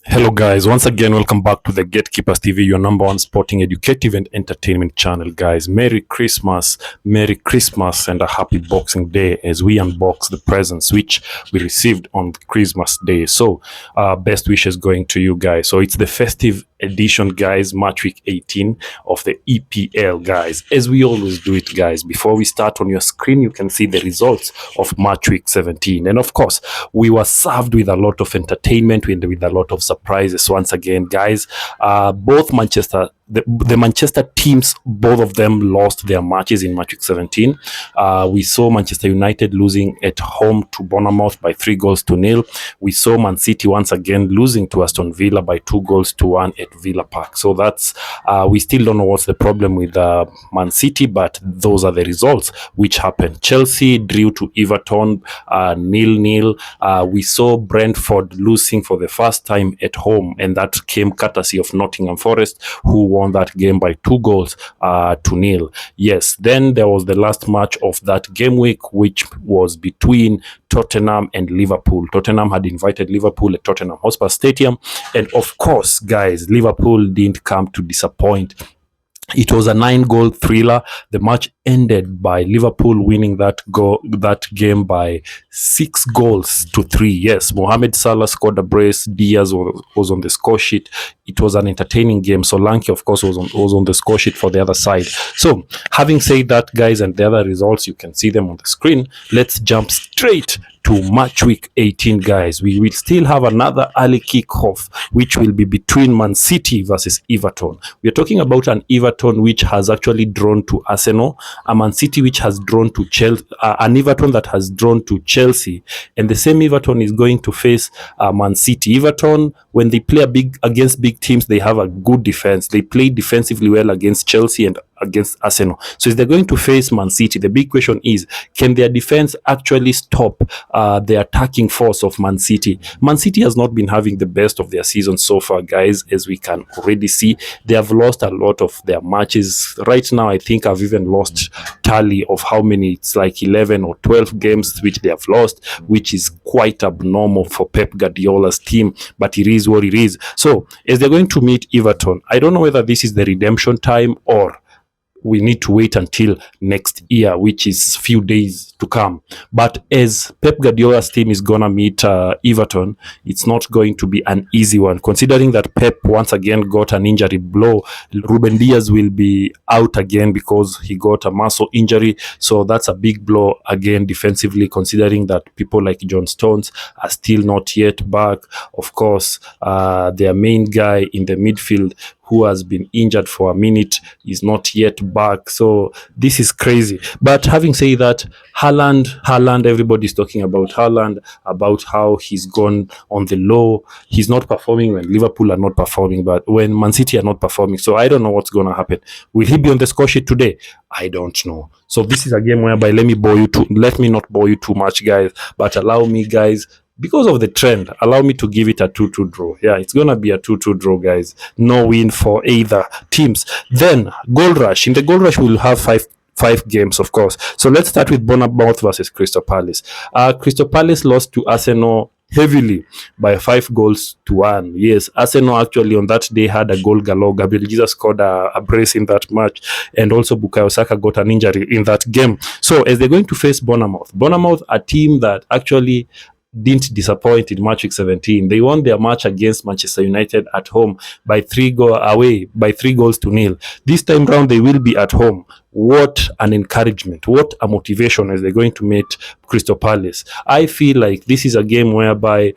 Hello, guys. Once again, welcome back to the Gatekeepers TV, your number one sporting, educative, and entertainment channel, guys. Merry Christmas, and a happy Boxing Day as we unbox the presents which we received on Christmas Day. So, best wishes going to you guys. So, it's the festive edition, guys, match week 18 of the EPL, guys. As we always do it, guys, before we start, on your screen you can see the results of match week 17, and of course we were served with a lot of entertainment, with a lot of surprises once again, guys. Both the Manchester teams, both of them lost their matches in match week 17. We saw Manchester United losing at home to Bournemouth by 3-0. We saw Mancity once again losing to Aston Villa by 2-1 at Villa Park. So that's we still don't know what's the problem with Mancity, but those are the results which happened. Chelsea drew to Everton 0-0. We saw Brentford losing for the first time at home, and that came courtesy of Nottingham Forest, who won that game by 2-0. Yes, then there was the last match of that game week, which was between Tottenham and Liverpool. Tottenham had invited Liverpool at Tottenham Hotspur Stadium, and of course, guys, Liverpool didn't come to disappoint. It was a 9-goal thriller. The match ended by Liverpool winning that game by 6-3. Yes, Mohamed Salah scored a brace. Diaz was on the score sheet. It was an entertaining game. Solanke, of course, was on the score sheet for the other side. So, having said that, guys, and the other results, you can see them on the screen. Let's jump straight to match week 18, guys. We will still have another early kickoff, which will be between Mancity versus Everton. We are talking about an Everton which has actually drawn to Arsenal, a Mancity which has drawn to Chelsea, an Everton that has drawn to Chelsea, and the same Everton is going to face Mancity. Everton, when they play against big teams, they have a good defense. They play defensively well against Chelsea and against Arsenal. So if they're going to face Man City, the big question is, can their defense actually stop the attacking force of Man City? Man City has not been having the best of their season so far, guys, as we can already see. They have lost a lot of their matches. Right now, I think I've even lost tally of how many. It's like 11 or 12 games which they have lost, which is quite abnormal for Pep Guardiola's team, but it is what it is. So as they're going to meet Everton, I don't know whether this is the redemption time or we need to wait until next year, which is few days to come. But as Pep Guardiola's team is gonna meet Everton, it's not going to be an easy one, considering that Pep once again got an injury blow. Ruben Diaz will be out again because he got a muscle injury, so that's a big blow again defensively, considering that people like John Stones are still not yet back. Of course, their main guy in the midfield, who has been injured for a minute, is not yet back. So this is crazy. But having said that, Haaland, everybody's talking about Haaland, about how he's gone on the low. He's not performing when Liverpool are not performing, but when Man City are not performing. So I don't know what's going to happen. Will he be on the score sheet today? I don't know. So this is a game whereby let me not bore you too much, guys, but allow me, guys, because of the trend, allow me to give it a 2-2 draw. Yeah, it's going to be a 2-2 draw, guys. No win for either teams. Then, Goal Rush. In the Goal Rush, we'll have five games, of course. So let's start with Bournemouth versus Crystal Palace. Crystal Palace lost to Arsenal heavily by 5-1. Yes, Arsenal actually on that day had a goal galore. Gabriel Jesus scored a brace in that match, and also Bukayo Saka got an injury in that game. So as they're going to face Bournemouth, a team that actually didn't disappoint in match week 17. They won their match against Manchester United at home by 3-0. This time round, they will be at home. What an encouragement, what a motivation as they're going to meet Crystal Palace. I feel like this is a game whereby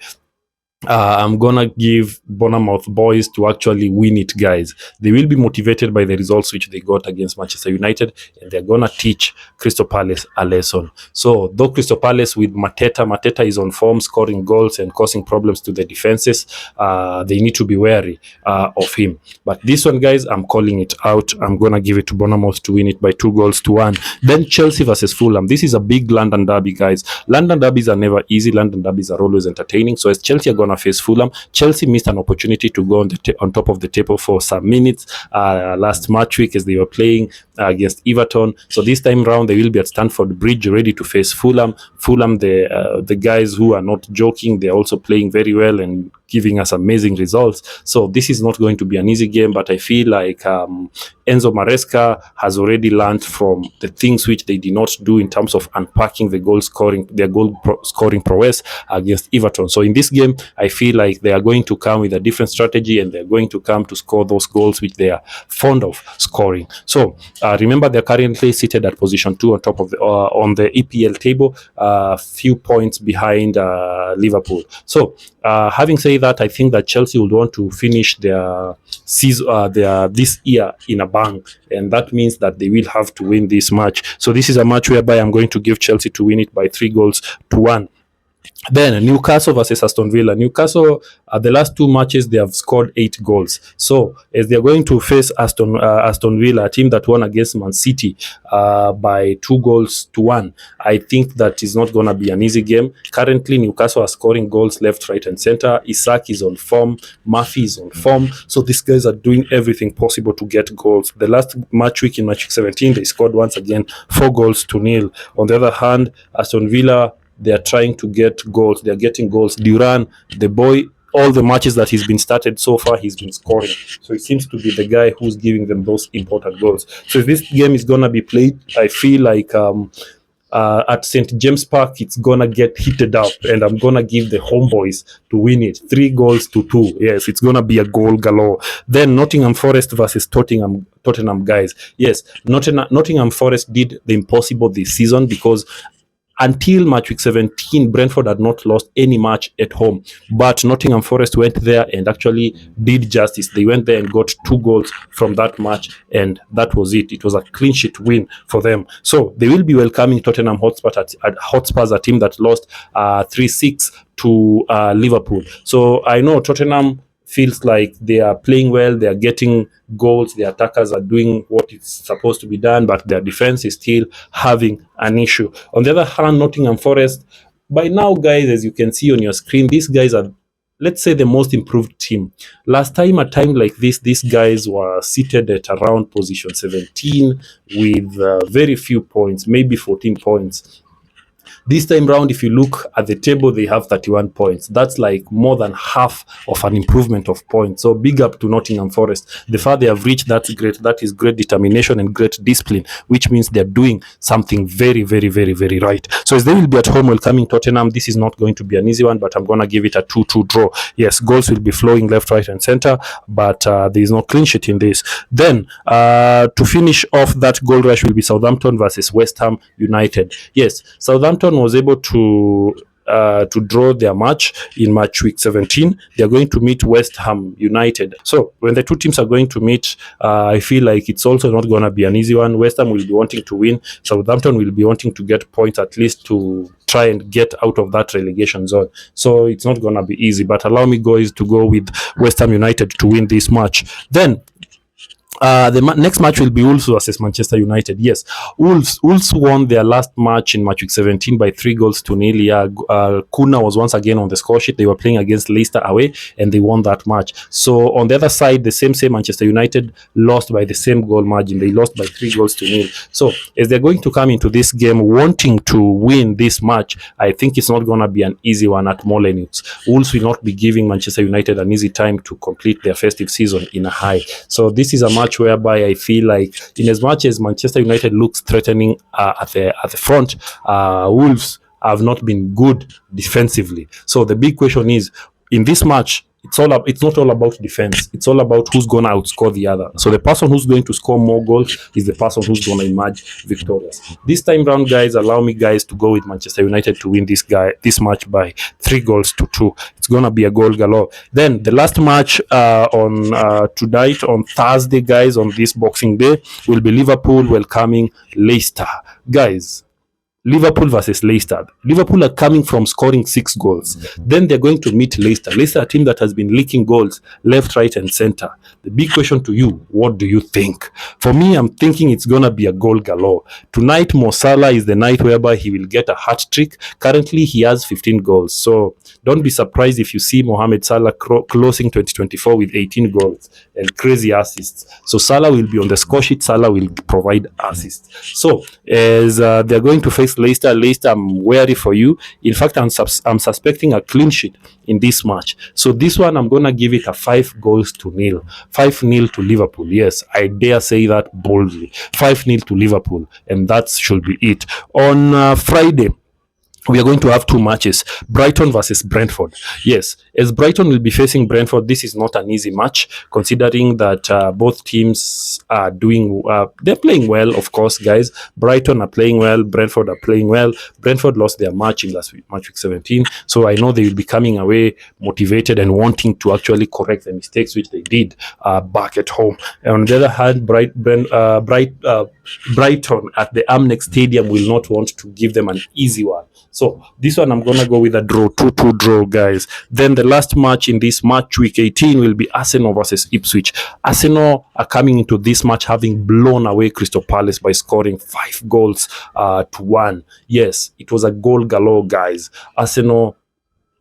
I'm gonna give Bournemouth boys to actually win it, guys. They will be motivated by the results which they got against Manchester United, and they're gonna teach Crystal Palace a lesson. So though Crystal Palace with Mateta is on form, scoring goals and causing problems to the defenses, they need to be wary of him. But this one, guys, I'm calling it out. I'm gonna give it to Bournemouth to win it by 2-1. Then Chelsea versus Fulham. This is a big London derby, guys. London derbies are never easy. London derbies are always entertaining. So as Chelsea are gonna face Fulham, Chelsea missed an opportunity to go on top of the table for some minutes last match week as they were playing against Everton. So this time round they will be at Stamford Bridge ready to face Fulham. The guys who are not joking, they're also playing very well and giving us amazing results. So this is not going to be an easy game, but I feel like Enzo Maresca has already learned from the things which they did not do in terms of unpacking their goal scoring prowess against Everton. So in this game, I feel like they are going to come with a different strategy, and they're going to come to score those goals which they are fond of scoring. So remember, they're currently seated at position 2 on top of on the EPL table, few points behind Liverpool. So having said that, I think that Chelsea would want to finish their season, this year in a bang, and that means that they will have to win this match. So this is a match whereby I'm going to give Chelsea to win it by 3-1. Then Newcastle versus Aston Villa. Newcastle, the last 2 matches, they have scored 8 goals. So as they're going to face Aston Villa, a team that won against Mancity by 2-1, I think that is not going to be an easy game. Currently, Newcastle are scoring goals left, right, and center. Isak is on form. Murphy is on form. So these guys are doing everything possible to get goals. The last match week, in match week 17, they scored once again 4-0. On the other hand, Aston Villa, they are trying to get goals. They are getting goals. Duran, the boy, all the matches that he's been started so far, he's been scoring. So it seems to be the guy who's giving them those important goals. So if this game is going to be played, I feel like at St. James Park, it's going to get heated up, and I'm going to give the homeboys to win it. 3-2. Yes, it's going to be a goal galore. Then Nottingham Forest versus Tottenham, guys. Yes, Nottingham Forest did the impossible this season, because until match week 17, Brentford had not lost any match at home. But Nottingham Forest went there and actually did justice. They went there and got 2 goals from that match, and that was it. It was a clean sheet win for them. So they will be welcoming Tottenham Hotspurs, a team that lost 3-6 to Liverpool. So I know Tottenham feels like they are playing well, they are getting goals, the attackers are doing what is supposed to be done, but their defense is still having an issue. On the other hand, Nottingham Forest, by now, guys, as you can see on your screen, these guys are, let's say, the most improved team. Last time, a time like this, these guys were seated at around position 17 with very few points, maybe 14 points. This time round, if you look at the table, they have 31 points. That's like more than half of an improvement of points. So big up to Nottingham Forest. The far they have reached, that's great. That is great determination and great discipline, which means they're doing something very, very, very, very right. So as they will be at home welcoming Tottenham, this is not going to be an easy one, but I'm going to give it a 2-2 draw. Yes, goals will be flowing left, right, and center, but there is no clean sheet in this. Then to finish off that goal rush will be Southampton versus West Ham United. Yes, Southampton was able to draw their match in match week 17. They are going to meet West Ham United. So when the two teams are going to meet, I feel like it's also not going to be an easy one. West Ham will be wanting to win. Southampton will be wanting to get points at least to try and get out of that relegation zone. So it's not going to be easy. But allow me, guys, to go with West Ham United to win this match. Then the next match will be Wolves versus Manchester United. Yes, Wolves won their last match in match week 17 by 3-0. Yeah, Kuna was once again on the score sheet. They were playing against Leicester away, and they won that match. So on the other side, the same Manchester United lost by the same goal margin. They lost by 3-0. So as they're going to come into this game wanting to win this match, I think it's not going to be an easy one at Molineux. Wolves will not be giving Manchester United an easy time to complete their festive season in a high. So this is a match whereby I feel like, in as much as Manchester United looks threatening at the front, Wolves have not been good defensively. So the big question is, in this match, it's not all about defense. It's all about who's going to outscore the other. So the person who's going to score more goals is the person who's going to emerge victorious. This time round, guys, allow me, guys, to go with Manchester United to win this match by 3-2. It's going to be a goal galore. Then the last match tonight on Thursday, guys, on this Boxing Day, will be Liverpool welcoming Leicester. Guys, Liverpool versus Leicester. Liverpool are coming from scoring 6 goals. Then they're going to meet Leicester. Leicester, a team that has been leaking goals left, right, and center. The big question to you, what do you think? For me, I'm thinking it's going to be a goal galore. Tonight, Mo Salah is the night whereby he will get a hat-trick. Currently, he has 15 goals. So don't be surprised if you see Mohamed Salah closing 2024 with 18 goals and crazy assists. So Salah will be on the score sheet. Salah will provide assists. So as they're going to face against Leicester. Leicester, I'm wary for you. In fact, I'm suspecting a clean sheet in this match. So this one, I'm going to give it a 5-0. 5-0 to Liverpool. Yes, I dare say that boldly. 5-0 to Liverpool. And that should be it. On Friday, we are going to have two matches. Brighton versus Brentford. Yes, as Brighton will be facing Brentford, this is not an easy match, considering that both teams are they're playing well, of course, guys. Brighton are playing well, Brentford are playing well. Brentford lost their match in match week 17, so I know they will be coming away motivated and wanting to actually correct the mistakes which they did back at home. And on the other hand, Brighton at the Amnex Stadium will not want to give them an easy one. So this one, I'm going to go with a draw, 2-2 draw, guys. Then the last match in this match week 18 will be Arsenal versus Ipswich. Arsenal are coming into this match having blown away Crystal Palace by scoring 5 goals to 1. Yes, it was a goal galore, guys. Arsenal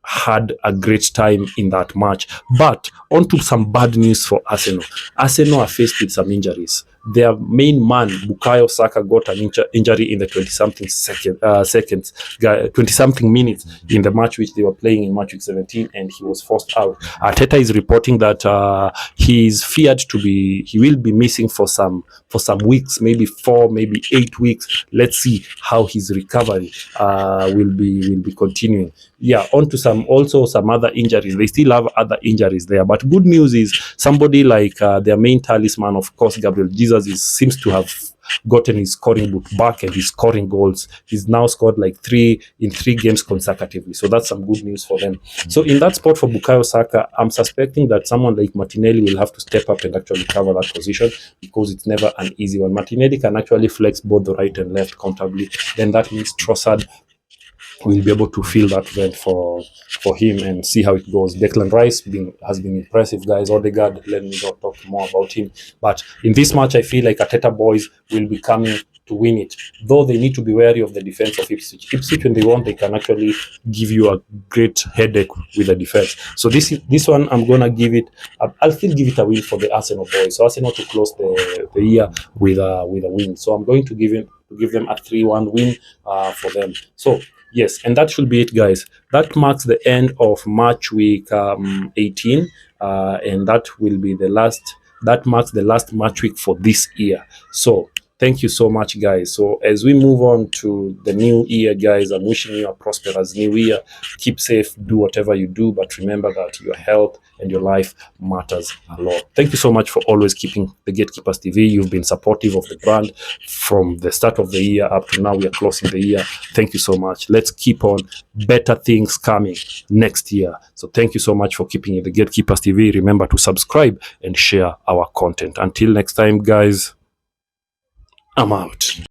had a great time in that match. But on to some bad news for Arsenal. Arsenal are faced with some injuries. Their main man, Bukayo Saka, got an injury in the 20-something minutes in the match which they were playing in match week 17, and he was forced out. Arteta is reporting that he is feared he will be missing for some weeks, maybe 4, maybe 8 weeks. Let's see how his recovery will be continuing. Yeah, on to some other injuries. They still have other injuries there, but good news is somebody like their main talisman, of course, Gabriel Jesus, seems to have gotten his scoring book back and he's scoring goals. He's now scored like 3 games consecutively, so that's some good news for them. So in that spot for Bukayo Saka, I'm suspecting that someone like Martinelli will have to step up and actually cover that position, because it's never an easy one. Martinelli can actually flex both the right and left comfortably. Then that means Trossard will be able to fill that vent for him and see how it goes. Declan Rice has been impressive, guys. Odegaard, let me not talk more about him. But in this match, I feel like Arteta boys will be coming to win it, though they need to be wary of the defense of Ipswich. Ipswich, when they want, they can actually give you a great headache with the defense. So this one, I'm gonna give it. I'll still give it a win for the Arsenal boys. So Arsenal to close the year with a win. So I'm going to give them a 3-1 win for them. So yes, and that should be it, guys. That marks the end of match week 18, and that will be that marks the last match week for this year. So thank you so much, guys. So as we move on to the new year, guys, I'm wishing you a prosperous new year. Keep safe, do whatever you do, but remember that your health and your life matters a lot. Thank you so much for always keeping the Gatekeepers TV. You've been supportive of the brand from the start of the year up to now. We are closing the year. Thank you so much. Let's keep on better things coming next year. So thank you so much for keeping it the Gatekeepers TV. Remember to subscribe and share our content. Until next time, guys, I'm out.